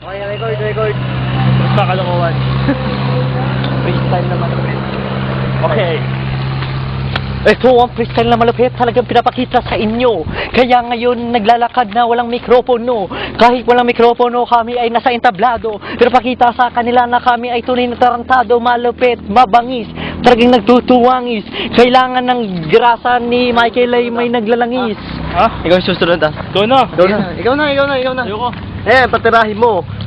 Okay, record. Basta kalokohan. Freestyle naman. Okay. Ito ang freestyle na malupit talagang pinapakita sa inyo. Kaya ngayon naglalakad na walang mikropono. Kahit walang mikropono kami ay nasa entablado. Pinapakita sa kanila na kami ay tunay na tarantado, malupit, mabangis, talagang nagtutuwangis. Kailangan ng grasa ni Michael ay may naglalangis. Ha? Ikaw yung susunod ah. Ikaw na. Ikaw na. Ayoko.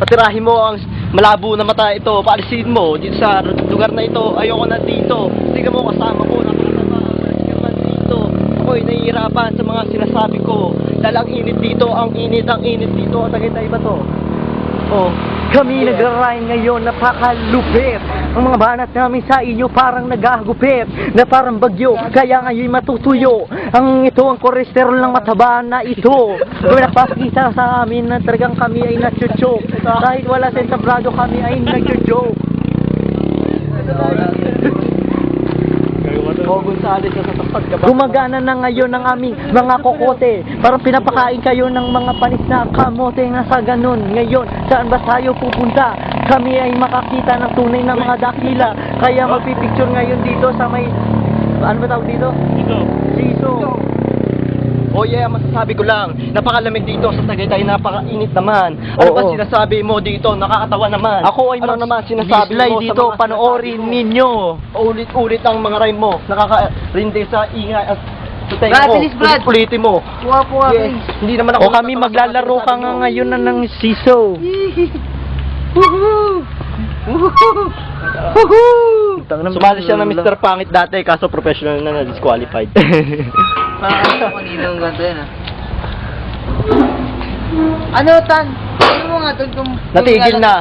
Patirahin mo ang malabo na mata ito. Paalisin mo dito sa lugar na ito. Ayoko na dito. Tingnan mo kasama ko, napakasama. Naman dito. Ako'y nahihirapan sa mga sinasabi ko. Dahil ang init dito, ang init dito. Ang Tagaytay ba to? Oh, kami nagra-rhyme ngayon, napakalupit. Ang mga banat namin sa inyo parang nagagupit, na parang bagyo, kaya ngayon matutuyo. Ang kolesterol ng mataba na ito. Kung napakita sa amin na talagang kami ay natsutsok. Kahit wala sa entablado kami ay nagjo-joke. Gonzales sa pagkabata. Gumagana na ngayon ang aming mga kokote. Parang pinapakain kayo ng mga panis na kamote na sa ganun. Ngayon, saan ba tayo pupunta? Kami ay makakita ng tunay na mga dakila. Kaya magpipicture ngayon dito sa may... Ano ba tawag dito? Siso. Oh yeah, masasabi ko lang, napakalamig dito sa Tagaytay, napakainit naman. Ano ba sinasabi mo dito? Nakakatawa naman. Ako ay ano naman sinasabi mo dito, panoorin ninyo. Ulit-ulit ang mga rhyme mo. Nakaka-rindi sa ingay at sa tenga ko. Ulit-ulitin mo. Puwa, Yes, hindi naman ako. kami maglalaro ka nga ngayon na ng siso. Sumali siya ng Mr. Pangit dati, kaso professional na disqualified. Parang kaninang ganito yan Ano, Tan? Ano mo nga, Tan? Natigil na.